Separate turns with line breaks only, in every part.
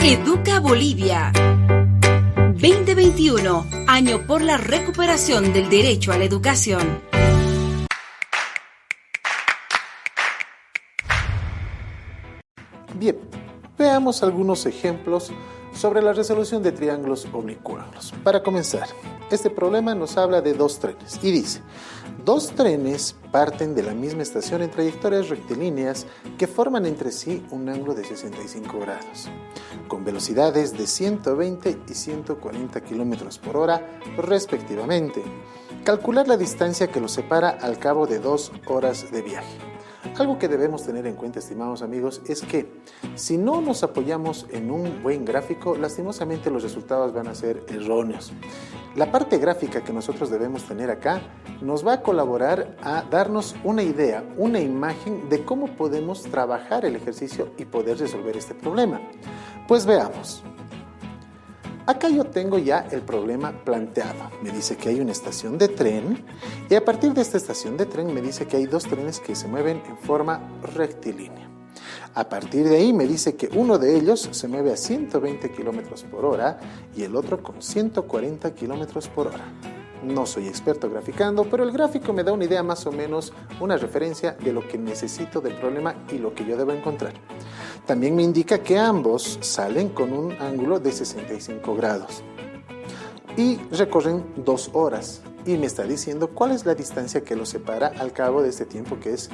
Educa Bolivia. 2021, año por la recuperación del derecho a la educación.
Bien, veamos algunos ejemplos sobre la resolución de triángulos oblicuos. Para comenzar, este problema nos habla de dos trenes y dice: dos trenes parten de la misma estación en trayectorias rectilíneas que forman entre sí un ángulo de 65 grados, con velocidades de 120 y 140 km por hora respectivamente. Calcular la distancia que los separa al cabo de 2 horas de viaje. Algo que debemos tener en cuenta, estimados amigos, es que si no nos apoyamos en un buen gráfico, lastimosamente los resultados van a ser erróneos. La parte gráfica que nosotros debemos tener acá nos va a colaborar a darnos una idea, una imagen de cómo podemos trabajar el ejercicio y poder resolver este problema. Pues veamos. Acá yo tengo ya el problema planteado. Me dice que hay una estación de tren y a partir de esta estación de tren me dice que hay dos trenes que se mueven en forma rectilínea. A partir de ahí me dice que uno de ellos se mueve a 120 km por hora y el otro con 140 km por hora. No soy experto graficando, pero el gráfico me da una idea más o menos, una referencia de lo que necesito del problema y lo que yo debo encontrar. También me indica que ambos salen con un ángulo de 65 grados y recorren 2 horas y me está diciendo cuál es la distancia que los separa al cabo de este tiempo, que es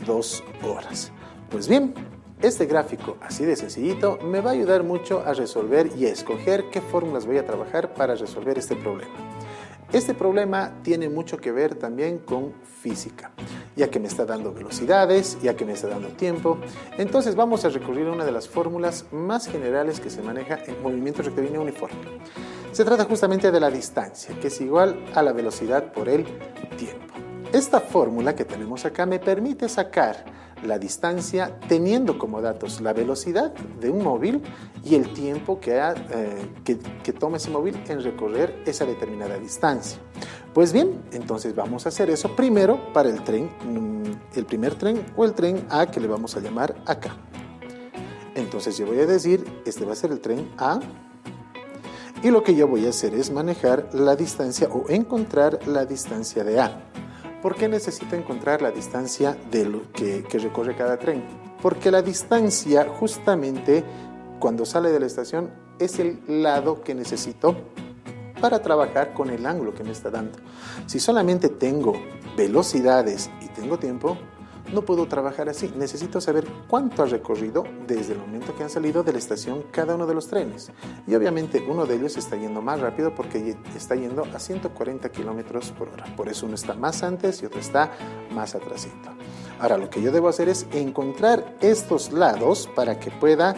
2 horas. Pues bien, este gráfico así de sencillito me va a ayudar mucho a resolver y a escoger qué fórmulas voy a trabajar para resolver este problema. Este problema tiene mucho que ver también con física, ya que me está dando velocidades, ya que me está dando tiempo. Entonces vamos a recurrir a una de las fórmulas más generales que se maneja en movimiento rectilíneo uniforme. Se trata justamente de la distancia, que es igual a la velocidad por el tiempo. Esta fórmula que tenemos acá me permite sacar la distancia teniendo como datos la velocidad de un móvil y el tiempo que toma ese móvil en recorrer esa determinada distancia. Pues bien, entonces vamos a hacer eso primero para el tren, el primer tren o el tren A, que le vamos a llamar acá. Entonces yo voy a decir, este va a ser el tren A, y lo que yo voy a hacer es manejar la distancia o encontrar la distancia de A. ¿Por qué necesito encontrar la distancia de lo que recorre cada tren? Porque la distancia, justamente cuando sale de la estación, es el lado que necesito para trabajar con el ángulo que me está dando. Si solamente tengo velocidades y tengo tiempo, no puedo trabajar así. Necesito saber cuánto ha recorrido desde el momento que han salido de la estación cada uno de los trenes. Y obviamente uno de ellos está yendo más rápido porque está yendo a 140 km por hora. Por eso uno está más antes y otro está más atrasito. Ahora lo que yo debo hacer es encontrar estos lados para que pueda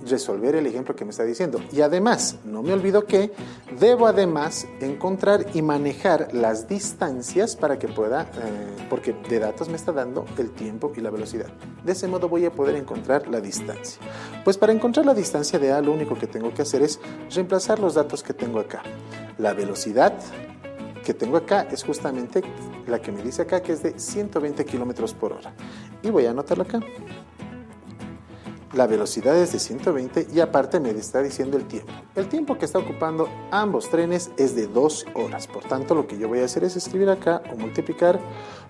resolver el ejemplo que me está diciendo. Y además, no me olvido que debo además encontrar y manejar las distancias para que pueda, porque de datos me está dando el tiempo y la velocidad. De ese modo voy a poder encontrar la distancia. Pues para encontrar la distancia de A, lo único que tengo que hacer es reemplazar los datos que tengo acá. La velocidad que tengo acá es justamente la que me dice acá, que es de 120 km por hora. Y voy a anotarlo acá. La velocidad es de 120 y aparte me está diciendo el tiempo. El tiempo que está ocupando ambos trenes es de 2 horas. Por tanto, lo que yo voy a hacer es escribir acá o multiplicar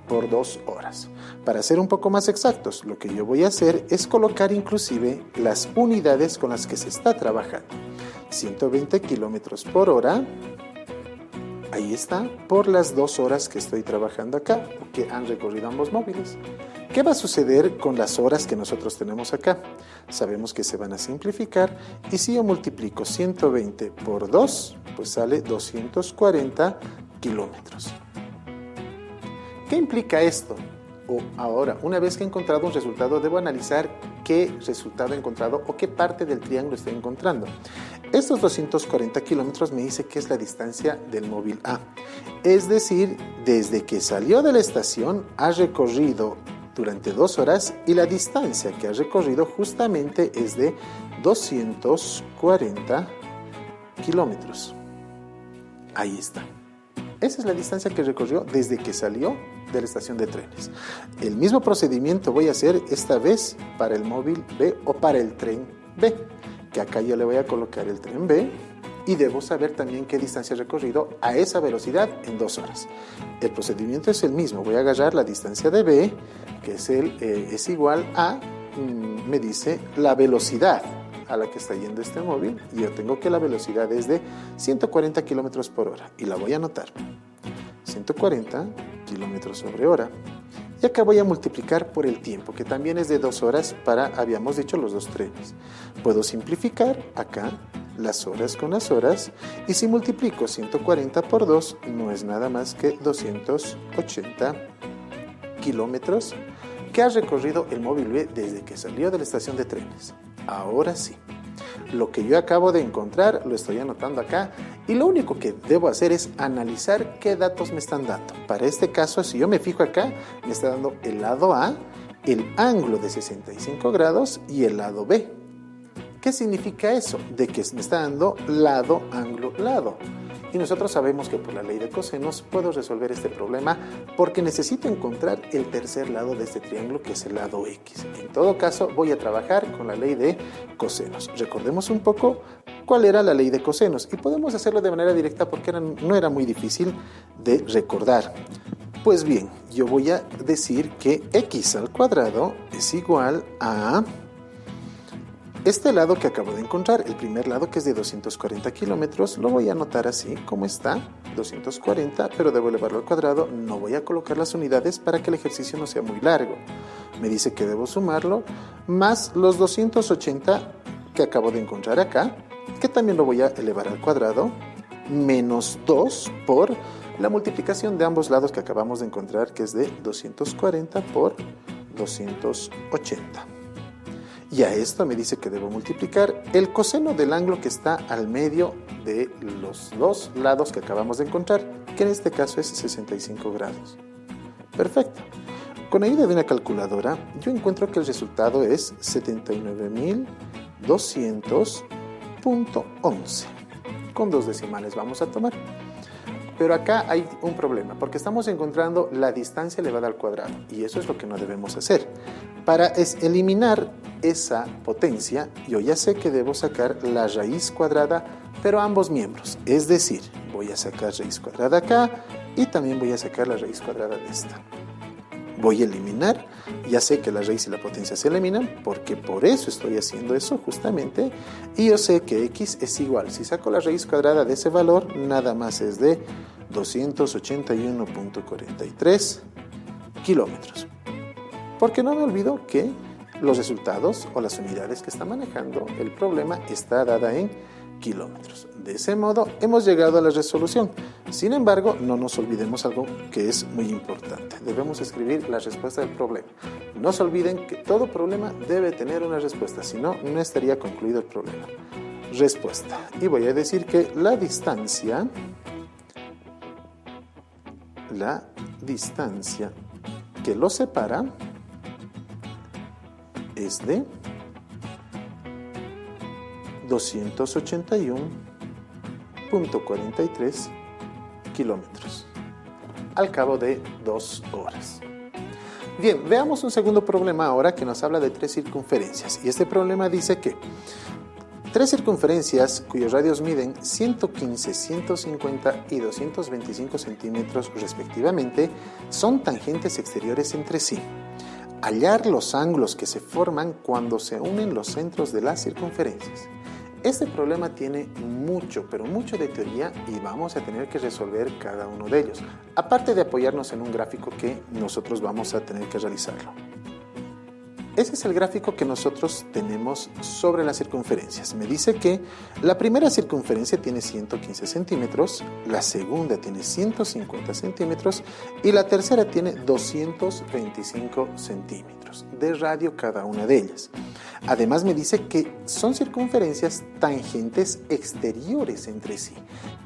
por 2 horas. Para ser un poco más exactos, lo que yo voy a hacer es colocar inclusive las unidades con las que se está trabajando. 120 kilómetros por hora. Ahí está, por las 2 horas que estoy trabajando acá, que han recorrido ambos móviles. ¿Qué va a suceder con las horas que nosotros tenemos acá? Sabemos que se van a simplificar y si yo multiplico 120 por 2, pues sale 240 kilómetros. ¿Qué implica esto? Ahora, una vez que he encontrado un resultado, debo analizar qué resultado he encontrado o qué parte del triángulo estoy encontrando. Estos 240 kilómetros me dice que es la distancia del móvil A. Es decir, desde que salió de la estación ha recorrido durante 2 horas y la distancia que ha recorrido justamente es de 240 kilómetros. Ahí está. Esa es la distancia que recorrió desde que salió de la estación de trenes. El mismo procedimiento voy a hacer esta vez para el móvil B o para el tren B. que acá yo le voy a colocar el tren B y debo saber también qué distancia he recorrido a esa velocidad en 2 horas. El procedimiento es el mismo, voy a agarrar la distancia de B, que es igual a, me dice, la velocidad a la que está yendo este móvil, y yo tengo que la velocidad es de 140 kilómetros por hora, y la voy a anotar, 140 kilómetros sobre hora. Y acá voy a multiplicar por el tiempo, que también es de 2 horas para, habíamos dicho, los 2 trenes. Puedo simplificar acá las horas con las horas, y si multiplico 140 por 2, no es nada más que 280 kilómetros que ha recorrido el móvil B desde que salió de la estación de trenes. Ahora sí, lo que yo acabo de encontrar lo estoy anotando acá, y lo único que debo hacer es analizar qué datos me están dando. Para este caso, si yo me fijo acá, me está dando el lado A, el ángulo de 65 grados y el lado B. ¿Qué significa eso? De que me está dando lado, ángulo, lado. Y nosotros sabemos que por la ley de cosenos puedo resolver este problema porque necesito encontrar el tercer lado de este triángulo, que es el lado X. En todo caso, voy a trabajar con la ley de cosenos. Recordemos un poco cuál era la ley de cosenos, y podemos hacerlo de manera directa porque no era muy difícil de recordar. Pues bien, yo voy a decir que X al cuadrado es igual a este lado que acabo de encontrar, el primer lado, que es de 240 kilómetros, lo voy a anotar así como está, 240, pero debo elevarlo al cuadrado. No voy a colocar las unidades para que el ejercicio no sea muy largo. Me dice que debo sumarlo, más los 280 que acabo de encontrar acá, que también lo voy a elevar al cuadrado, menos 2 por la multiplicación de ambos lados que acabamos de encontrar, que es de 240 por 280. Y a esto me dice que debo multiplicar el coseno del ángulo que está al medio de los dos lados que acabamos de encontrar, que en este caso es 65 grados. Perfecto. Con ayuda de una calculadora, yo encuentro que el resultado es 79.200.11. Con 2 decimales vamos a tomar. Pero acá hay un problema, porque estamos encontrando la distancia elevada al cuadrado, y eso es lo que no debemos hacer. Para eliminar esa potencia, yo ya sé que debo sacar la raíz cuadrada, pero ambos miembros. Es decir, voy a sacar raíz cuadrada acá, y también voy a sacar la raíz cuadrada de esta. Voy a eliminar, ya sé que la raíz y la potencia se eliminan, porque por eso estoy haciendo eso justamente, y yo sé que X es igual, si saco la raíz cuadrada de ese valor, nada más es de 281.43 kilómetros. Porque no me olvido que los resultados o las unidades que está manejando el problema está dada en kilómetros. De ese modo hemos llegado a la resolución. Sin embargo, no nos olvidemos algo que es muy importante. Debemos escribir la respuesta del problema. No se olviden que todo problema debe tener una respuesta, si no, no estaría concluido el problema. Respuesta. Y voy a decir que la distancia que lo separa es de 281.43 kilómetros al cabo de 2 horas. Bien, veamos un segundo problema ahora que nos habla de 3 circunferencias. Y este problema dice que 3 circunferencias cuyos radios miden 115, 150 y 225 centímetros respectivamente son tangentes exteriores entre sí. Hallar los ángulos que se forman cuando se unen los centros de las circunferencias. Este problema tiene mucho, pero mucho de teoría, y vamos a tener que resolver cada uno de ellos, aparte de apoyarnos en un gráfico que nosotros vamos a tener que realizarlo. Ese es el gráfico que nosotros tenemos sobre las circunferencias. Me dice que la primera circunferencia tiene 115 centímetros, la segunda tiene 150 centímetros y la tercera tiene 225 centímetros de radio cada una de ellas. Además me dice que son circunferencias tangentes exteriores entre sí.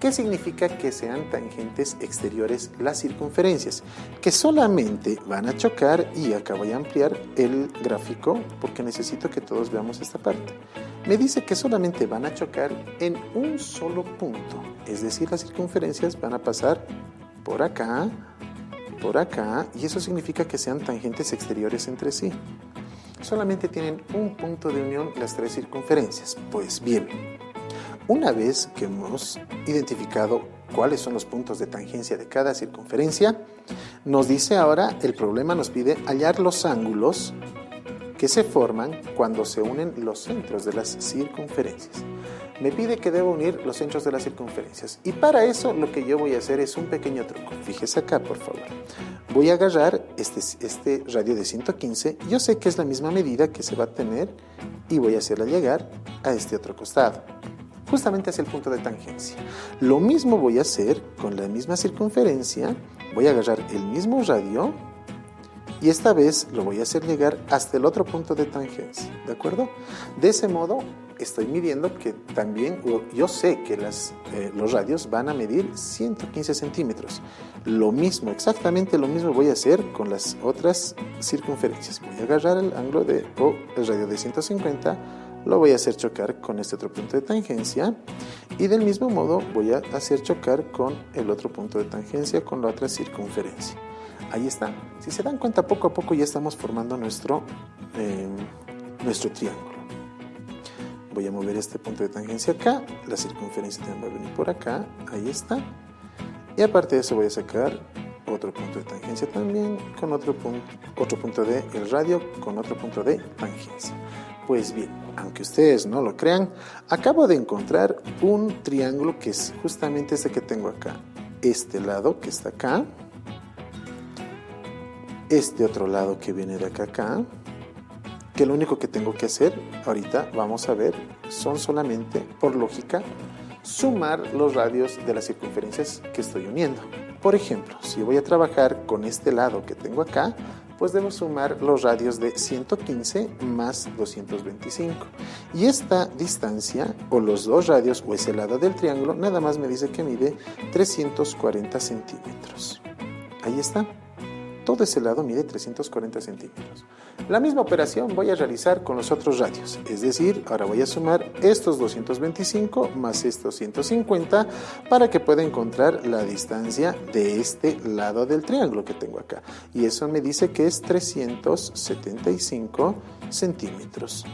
¿Qué significa que sean tangentes exteriores las circunferencias? Que solamente van a chocar, y acá voy a ampliar el gráfico porque necesito que todos veamos esta parte. Me dice que solamente van a chocar en un solo punto, es decir, las circunferencias van a pasar por acá, y eso significa que sean tangentes exteriores entre sí. solamente tienen un punto de unión las tres circunferencias. Pues bien, una vez que hemos identificado cuáles son los puntos de tangencia de cada circunferencia, nos dice ahora, el problema nos pide hallar los ángulos que se forman cuando se unen los centros de las circunferencias. Me pide que debo unir los centros de las circunferencias. Y para eso lo que yo voy a hacer es un pequeño truco. Fíjese acá, por favor. Voy a agarrar este radio de 115. Yo sé que es la misma medida que se va a tener y voy a hacerla llegar a este otro costado, justamente hacia el punto de tangencia. Lo mismo voy a hacer con la misma circunferencia. Voy a agarrar el mismo radio y esta vez lo voy a hacer llegar hasta el otro punto de tangencia, ¿de acuerdo? De ese modo estoy midiendo que también, yo sé que los radios van a medir 115 centímetros. Lo mismo, exactamente lo mismo voy a hacer con las otras circunferencias. Voy a agarrar el ángulo el radio de 150, lo voy a hacer chocar con este otro punto de tangencia y del mismo modo voy a hacer chocar con el otro punto de tangencia con la otra circunferencia. Ahí está. Si se dan cuenta, poco a poco ya estamos formando nuestro triángulo. Voy a mover este punto de tangencia acá, la circunferencia también va a venir por acá, ahí está. Y aparte de eso voy a sacar otro punto de tangencia también, con otro punto del radio, con otro punto de tangencia. Pues bien, aunque ustedes no lo crean, acabo de encontrar un triángulo que es justamente este que tengo acá. Este lado que está acá, este otro lado que viene de acá a acá, que lo único que tengo que hacer, ahorita vamos a ver, son solamente, por lógica, sumar los radios de las circunferencias que estoy uniendo. Por ejemplo, si voy a trabajar con este lado que tengo acá, pues debo sumar los radios de 115 más 225. Y esta distancia, o los dos radios, o ese lado del triángulo, nada más me dice que mide 340 centímetros. Ahí está. Todo ese lado mide 340 centímetros. La misma operación voy a realizar con los otros radios. Es decir, ahora voy a sumar estos 225 más estos 150 para que pueda encontrar la distancia de este lado del triángulo que tengo acá. Y eso me dice que es 375 centímetros.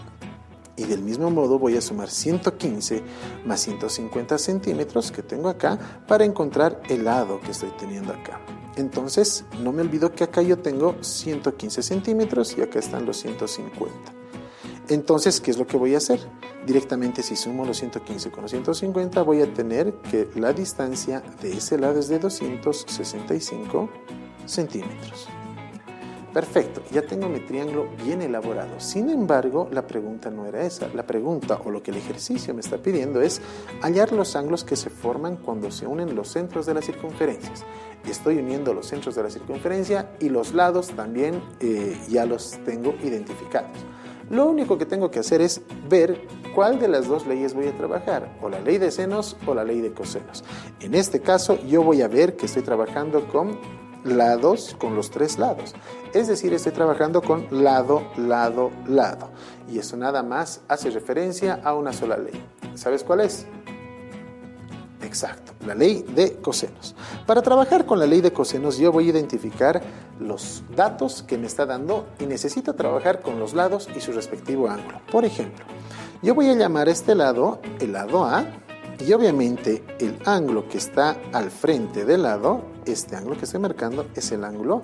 Y del mismo modo voy a sumar 115 más 150 centímetros que tengo acá para encontrar el lado que estoy teniendo acá. Entonces, no me olvido que acá yo tengo 115 centímetros y acá están los 150. Entonces, ¿qué es lo que voy a hacer? Directamente, si sumo los 115 con los 150, voy a tener que la distancia de ese lado es de 265 centímetros. Perfecto, ya tengo mi triángulo bien elaborado. Sin embargo, la pregunta no era esa. La pregunta, o lo que el ejercicio me está pidiendo, es hallar los ángulos que se forman cuando se unen los centros de las circunferencias. Estoy uniendo los centros de la circunferencia y los lados también ya los tengo identificados. Lo único que tengo que hacer es ver cuál de las dos leyes voy a trabajar, o la ley de senos o la ley de cosenos. En este caso, yo voy a ver que estoy trabajando con lados, con los tres lados. Es decir, estoy trabajando con lado, lado, lado. Y eso nada más hace referencia a una sola ley. ¿Sabes cuál es? Exacto, la ley de cosenos. Para trabajar con la ley de cosenos, yo voy a identificar los datos que me está dando y necesito trabajar con los lados y su respectivo ángulo. Por ejemplo, yo voy a llamar a este lado el lado A, y obviamente el ángulo que está al frente del lado, este ángulo que estoy marcando, es el ángulo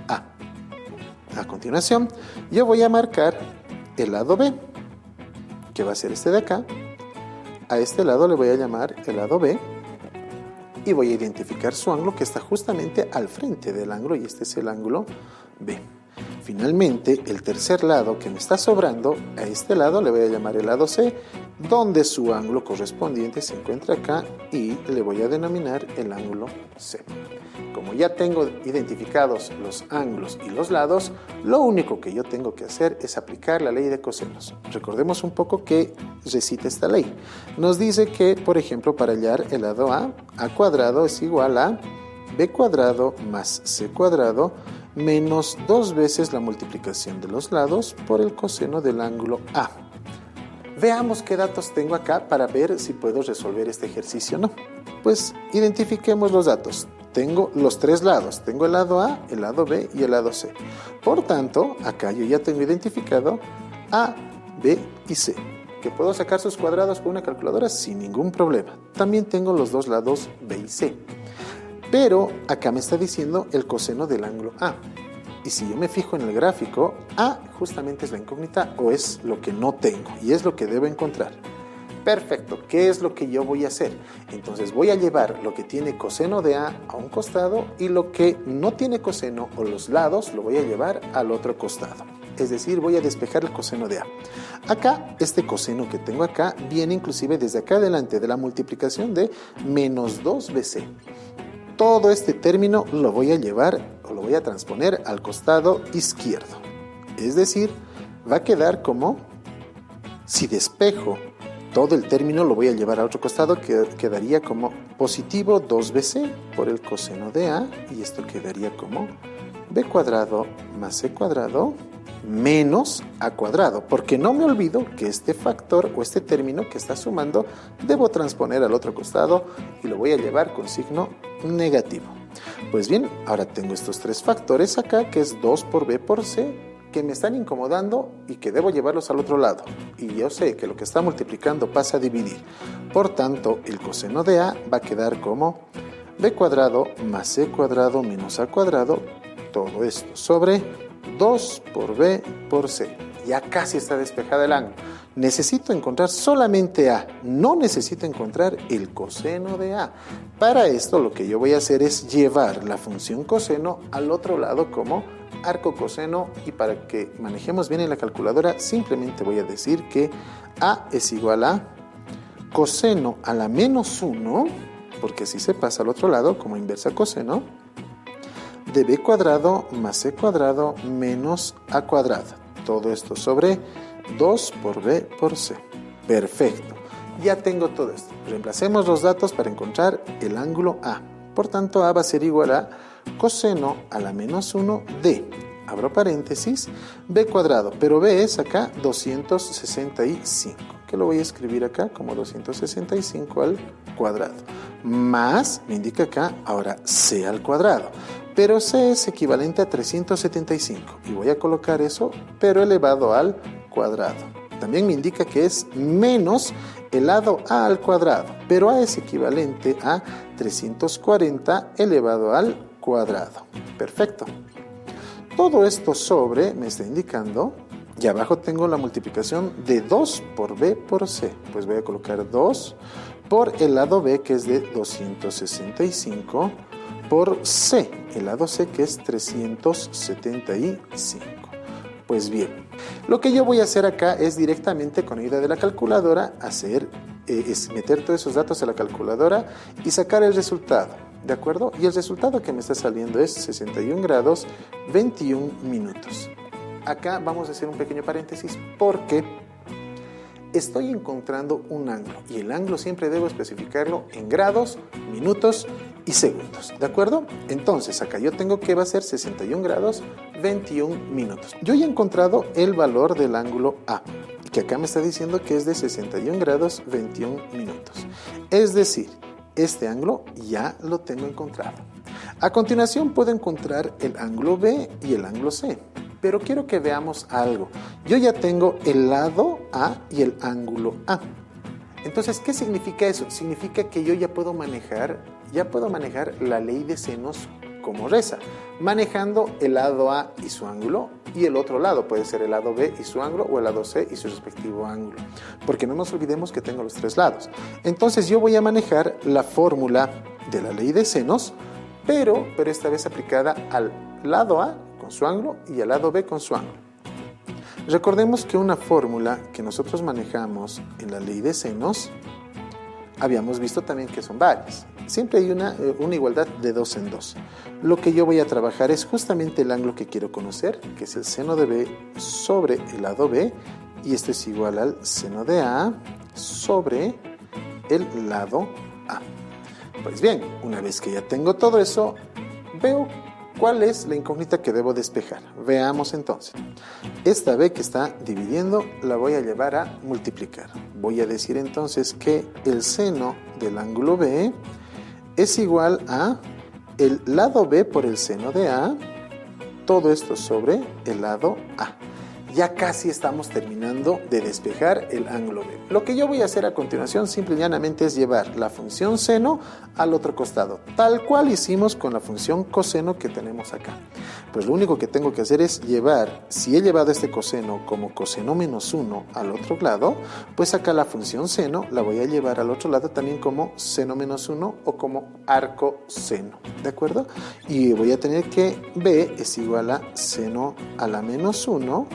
A. A continuación, yo voy a marcar el lado B, que va a ser este de acá. A este lado le voy a llamar el lado B y voy a identificar su ángulo que está justamente al frente del ángulo, y este es el ángulo B. Finalmente, el tercer lado que me está sobrando, a este lado le voy a llamar el lado C, donde su ángulo correspondiente se encuentra acá, y le voy a denominar el ángulo C. Como ya tengo identificados los ángulos y los lados, lo único que yo tengo que hacer es aplicar la ley de cosenos. Recordemos un poco que recita esta ley. Nos dice que, por ejemplo, para hallar el lado A cuadrado es igual a B cuadrado más C cuadrado menos 2 veces la multiplicación de los lados por el coseno del ángulo A. Veamos qué datos tengo acá para ver si puedo resolver este ejercicio o no. Pues identifiquemos los datos. tengo los tres lados. Tengo el lado A, el lado B y el lado C. Por tanto, acá yo ya tengo identificado A, B y C, que puedo sacar sus cuadrados con una calculadora sin ningún problema. También tengo los dos lados B y C. Pero acá me está diciendo el coseno del ángulo A. Y si yo me fijo en el gráfico, A justamente es la incógnita o es lo que no tengo y es lo que debo encontrar. Perfecto, ¿qué es lo que yo voy a hacer? Entonces voy a llevar lo que tiene coseno de A un costado y lo que no tiene coseno o los lados lo voy a llevar al otro costado. Es decir, voy a despejar el coseno de A. Acá, este coseno que tengo acá viene inclusive desde acá adelante de la multiplicación de menos 2bc. Todo este término lo voy a llevar o lo voy a transponer al costado izquierdo. Es decir, va a quedar como, si despejo todo el término, lo voy a llevar a otro costado, que quedaría como positivo 2bc por el coseno de A, y esto quedaría como b cuadrado más c cuadrado menos a cuadrado, porque no me olvido que este factor o este término que está sumando debo transponer al otro costado y lo voy a llevar con signo negativo. Pues bien, ahora tengo estos tres factores acá, que es 2 por b por c, que me están incomodando y que debo llevarlos al otro lado. Y yo sé que lo que está multiplicando pasa a dividir. Por tanto, el coseno de A va a quedar como b cuadrado más c cuadrado menos a cuadrado, todo esto sobre 2 por b por c. Ya casi está despejada el ángulo. Necesito encontrar solamente A, no necesito encontrar el coseno de A. Para esto lo que yo voy a hacer es llevar la función coseno al otro lado como arco coseno, y para que manejemos bien en la calculadora simplemente voy a decir que A es igual a coseno a la menos 1, porque así se pasa al otro lado como inversa coseno, de b cuadrado más c cuadrado menos a cuadrado. Todo esto sobre 2 por b por c. Perfecto. Ya tengo todo esto. Reemplacemos los datos para encontrar el ángulo A. Por tanto, A va a ser igual a coseno a la menos 1 de, abro paréntesis, b cuadrado, pero b es acá 265, que lo voy a escribir acá como 265 al cuadrado, más, me indica acá, ahora c al cuadrado, pero c es equivalente a 375, y voy a colocar eso, pero elevado al cuadrado. También me indica que es menos el lado a al cuadrado, pero a es equivalente a 340 elevado al cuadrado. Perfecto. Todo esto sobre me está indicando, y abajo tengo la multiplicación de 2 por b por c. Pues voy a colocar 2 por el lado b, que es de 265, por c, el lado c, que es 375. Pues bien, lo que yo voy a hacer acá es directamente con ayuda de la calculadora es meter todos esos datos a la calculadora y sacar el resultado, ¿de acuerdo? Y el resultado que me está saliendo es 61 grados 21 minutos. Acá vamos a hacer un pequeño paréntesis porque estoy encontrando un ángulo y el ángulo siempre debo especificarlo en grados, minutos y segundos, ¿de acuerdo? Entonces acá yo tengo que va a ser 61 grados 21 minutos. Yo ya he encontrado el valor del ángulo A, que acá me está diciendo que es de 61 grados 21 minutos. Es decir, este ángulo ya lo tengo encontrado. A continuación puedo encontrar el ángulo B y el ángulo C. Pero quiero que veamos algo. Yo ya tengo el lado A y el ángulo A. Entonces, ¿qué significa eso? Significa que yo ya puedo manejar la ley de senos como reza, manejando el lado A y su ángulo y el otro lado, puede ser el lado B y su ángulo o el lado C y su respectivo ángulo, porque no nos olvidemos que tengo los tres lados. Entonces yo voy a manejar la fórmula de la ley de senos, pero esta vez aplicada al lado A con su ángulo y al lado B con su ángulo. Recordemos que una fórmula que nosotros manejamos en la ley de senos, habíamos visto también que son varias. Siempre hay una igualdad de 2 en 2. Lo que yo voy a trabajar es justamente el ángulo que quiero conocer, que es el seno de B sobre el lado B, y esto es igual al seno de A sobre el lado A. Pues bien, una vez que ya tengo todo eso, veo cuál es la incógnita que debo despejar. Veamos entonces. Esta B que está dividiendo la voy a llevar a multiplicar. Voy a decir entonces que el seno del ángulo B es igual a el lado B por el seno de A, todo esto sobre el lado A. Ya casi estamos terminando de despejar el ángulo B. Lo que yo voy a hacer a continuación simple y llanamente es llevar la función seno al otro costado, tal cual hicimos con la función coseno que tenemos acá. Pues lo único que tengo que hacer es llevar, si he llevado este coseno como coseno menos 1 al otro lado, pues acá la función seno la voy a llevar al otro lado también como seno menos 1 o como arco seno, ¿de acuerdo? Y voy a tener que B es igual a seno a la menos 1,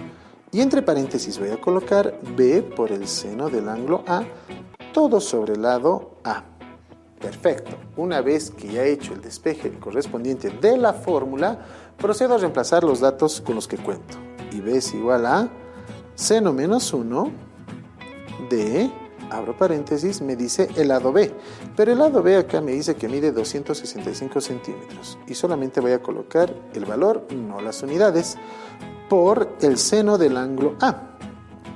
y entre paréntesis voy a colocar B por el seno del ángulo A, todo sobre el lado A. Perfecto. Una vez que ya he hecho el despeje correspondiente de la fórmula, procedo a reemplazar los datos con los que cuento. Y B es igual a seno menos 1 de, abro paréntesis, me dice el lado B. Pero el lado B acá me dice que mide 265 centímetros. Y solamente voy a colocar el valor, no las unidades, por el seno del ángulo A.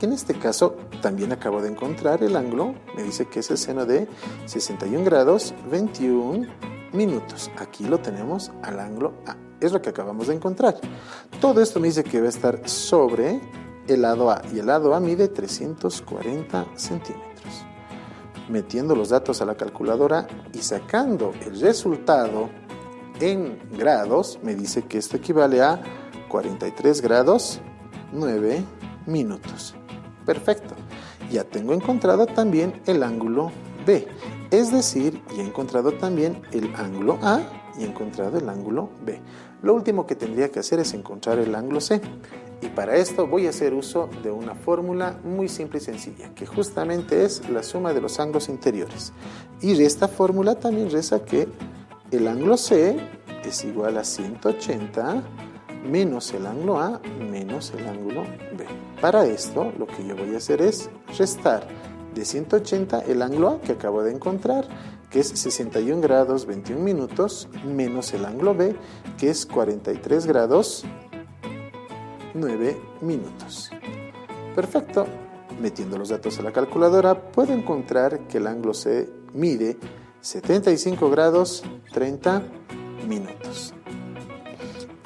En este caso también acabo de encontrar el ángulo, me dice que es el seno de 61 grados 21 minutos. Aquí lo tenemos al ángulo A, es lo que acabamos de encontrar. Todo esto me dice que va a estar sobre el lado A, y el lado A mide 340 centímetros. Metiendo los datos a la calculadora y sacando el resultado en grados, me dice que esto equivale a 43 grados 9 minutos. Perfecto. Ya tengo encontrado también el ángulo B. Es decir, ya he encontrado también el ángulo A y he encontrado el ángulo B. Lo último que tendría que hacer es encontrar el ángulo C. Y para esto voy a hacer uso de una fórmula muy simple y sencilla, que justamente es la suma de los ángulos interiores. Y esta fórmula también reza que el ángulo C es igual a 180 menos el ángulo A menos el ángulo B. Para esto lo que yo voy a hacer es restar de 180 el ángulo A que acabo de encontrar, que es 61 grados 21 minutos, menos el ángulo B, que es 43 grados 9 minutos. Perfecto. Metiendo los datos a la calculadora, puedo encontrar que el ángulo C mide 75 grados 30 minutos.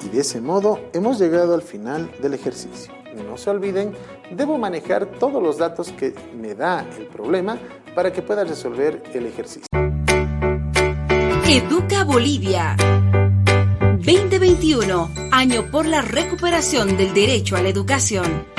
Y de ese modo hemos llegado al final del ejercicio. No se olviden, debo manejar todos los datos que me da el problema para que pueda resolver el ejercicio.
Educa Bolivia 2021, año por la recuperación del derecho a la educación.